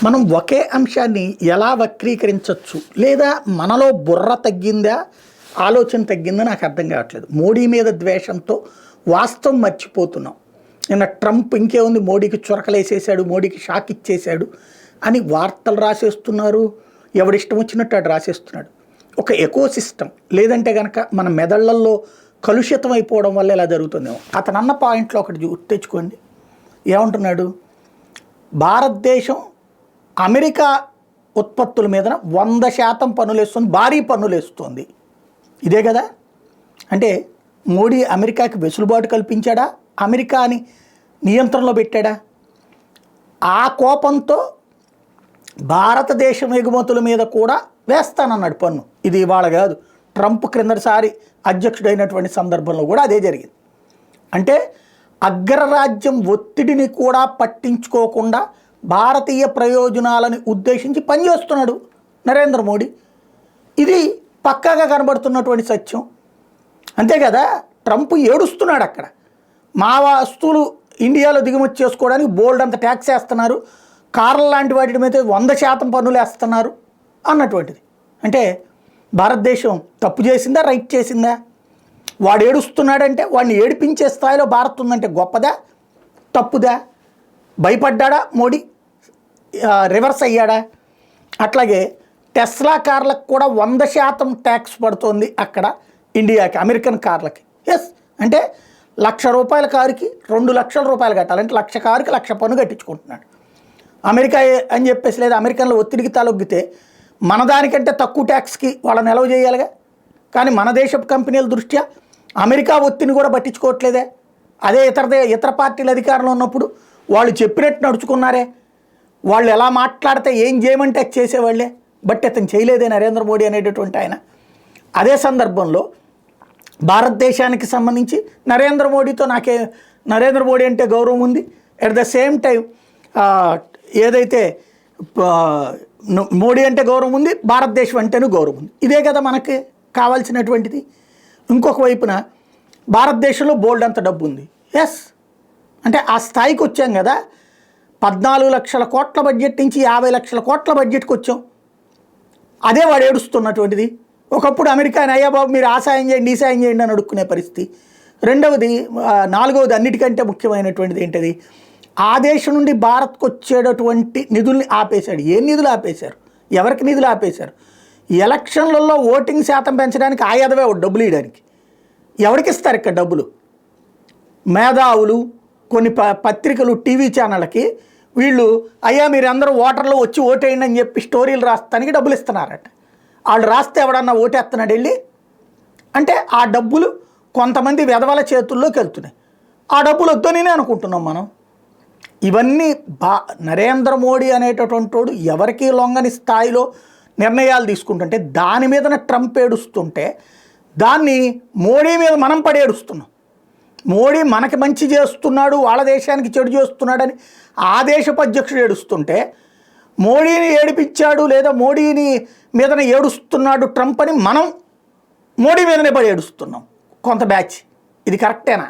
మనం ఒకే అంశాన్ని ఎలా వక్రీకరించవచ్చు, లేదా మనలో బుర్ర తగ్గిందా, ఆలోచన తగ్గిందా నాకు అర్థం కావట్లేదు. మోడీ మీద ద్వేషంతో వాస్తవం మర్చిపోతున్నాం. నిన్న ట్రంప్ ఇంకేముంది, మోడీకి చురకలేసేసాడు, మోడీకి షాక్ ఇచ్చేశాడు అని వార్తలు రాసేస్తున్నారు. ఎవడిష్టం వచ్చినట్టు అటు రాసేస్తున్నాడు. ఒక ఎకోసిస్టమ్ లేదంటే కనుక మన మెదళ్లలో కలుషితం అయిపోవడం వల్ల ఇలా జరుగుతుందేమో. అతను అన్న పాయింట్లో ఒకటి తెచ్చుకోండి. ఏమంటున్నాడు, భారతదేశం అమెరికా ఉత్పత్తుల మీద 100% పన్నులు వేస్తుంది, భారీ పన్నులు వేస్తుంది. ఇదే కదా అంటే మోడీ అమెరికాకి వెసులుబాటు కల్పించాడా, అమెరికాని నియంత్రణలో పెట్టాడా? ఆ కోపంతో భారతదేశం ఎగుమతుల మీద కూడా వేస్తానన్నాడు పన్ను. ఇది ఇవాళ కాదు, ట్రంప్ క్రిందటిసారి అధ్యక్షుడైనటువంటి సందర్భంలో కూడా అదే జరిగింది. అంటే అగ్రరాజ్యం ఒత్తిడిని కూడా పట్టించుకోకుండా భారతీయ ప్రయోజనాలను ఉద్దేశించి పనిచేస్తున్నాడు నరేంద్ర మోడీ. ఇది పక్కాగా కనబడుతున్నటువంటి సత్యం. అంతే కదా, ట్రంప్ ఏడుస్తున్నాడు అక్కడ. మా వస్తువులు ఇండియాలో దిగుమతి చేసుకోవడానికి బోల్డ్ అంత ట్యాక్స్ వేస్తున్నారు, కార్ల లాంటి వాటి మీద 100% పన్నులు వేస్తున్నారు అన్నటువంటిది. అంటే భారతదేశం తప్పు చేసిందా, రైట్ చేసిందా? వాడు ఏడుస్తున్నాడంటే వాడిని ఏడిపించే స్థాయిలో భారత్ ఉందంటే గొప్పదా, తప్పుదా? భయపడ్డా మోడీ, రివర్స్ అయ్యాడా? అట్లాగే టెస్లా కార్లకు కూడా 100% ట్యాక్స్ పడుతుంది అక్కడ ఇండియాకి, అమెరికన్ కార్లకి. ఎస్, అంటే ₹1,00,000 కారుకి 2 లక్షల రూపాయలు కట్టాలంటే 1,00,000 కారుకి 1,00,000 పన్ను కట్టించుకుంటున్నాడు. అమెరికా అని చెప్పేసి లేదా అమెరికన్లో ఒత్తిడికి తలొగ్గితే మన దానికంటే తక్కువ ట్యాక్స్కి వాళ్ళని నిలవ చేయాలిగా. కానీ మన దేశపు కంపెనీల దృష్ట్యా అమెరికా ఒత్తిడిని కూడా పట్టించుకోవట్లేదే. అదే ఇతర పార్టీల అధికారంలో ఉన్నప్పుడు వాళ్ళు చెప్పినట్టు నడుచుకున్నారే. వాళ్ళు ఎలా మాట్లాడితే ఏం చేయమంటే అది చేసేవాళ్ళే. బట్ అతను చేయలేదే నరేంద్ర మోడీ అనేటటువంటి ఆయన. అదే సందర్భంలో భారతదేశానికి సంబంధించి నరేంద్ర మోడీ అంటే గౌరవం ఉంది. అట్ ద సేమ్ టైం ఏదైతే మోడీ అంటే గౌరవం ఉంది, భారతదేశం అంటేనూ గౌరవం ఉంది. ఇదే కదా మనకి కావాల్సినటువంటిది. ఇంకొక వైపున భారతదేశంలో బోల్డ్ అంత డబ్బు ఉంది. ఎస్, అంటే ఆ స్థాయికి వచ్చాం కదా. 14 లక్షల కోట్ల బడ్జెట్ నుంచి 50 లక్షల కోట్ల బడ్జెట్కి వచ్చాం. అదే వాడు ఏడుస్తున్నటువంటిది. ఒకప్పుడు అమెరికాని అయ్యా బాబు మీరు ఆ సాయం చేయండి, ఈ సాయం చేయండి అని అడుక్కునే పరిస్థితి. నాలుగవది అన్నిటికంటే ముఖ్యమైనటువంటిది ఏంటది, ఆ దేశం నుండి భారత్కు వచ్చేటటువంటి నిధుల్ని ఆపేశాడు. ఏ నిధులు ఆపేశారు, ఎవరికి నిధులు ఆపేశారు? ఎలక్షన్లలో ఓటింగ్ శాతం పెంచడానికి ఆయదవే డబ్బులు ఇవ్వడానికి. ఎవరికి ఇస్తారు ఇక్కడ డబ్బులు? మేధావులు, కొన్ని పత్రికలు, టీవీ ఛానళ్ళకి వీళ్ళు అయ్యా మీరందరూ ఓటర్లు వచ్చి ఓటేయండి అని చెప్పి స్టోరీలు రాస్తానికి డబ్బులు ఇస్తున్నారట. వాళ్ళు రాస్తే ఎవడన్నా ఓటేస్తున్నాడు వెళ్ళి అంటే ఆ డబ్బులు కొంతమంది వెధవల చేతుల్లోకి వెళ్తున్నాయి. ఆ డబ్బులు వద్దనే అనుకుంటున్నాం మనం. ఇవన్నీ నరేంద్ర మోడీ అనేటటువంటి వాడు ఎవరికి లొంగని స్థాయిలో నిర్ణయాలు తీసుకుంటుంటే దాని మీదన ట్రంప్ ఏడుస్తుంటే దాన్ని మోడీ మీద మనం పడేడుస్తున్నాం. మోడీ మనకి మంచి చేస్తున్నాడు, వాళ్ళ దేశానికి చెడు చేస్తున్నాడని ఆ దేశపు అధ్యక్షుడు ఏడుస్తుంటే మోడీని ఏడిపించాడు లేదా మోడీని మీదనే ఏడుస్తున్నాడు ట్రంప్ అని మనం మోడీ మీదనే పడి ఏడుస్తున్నాం కొంత బ్యాచ్. ఇది కరెక్టేనా?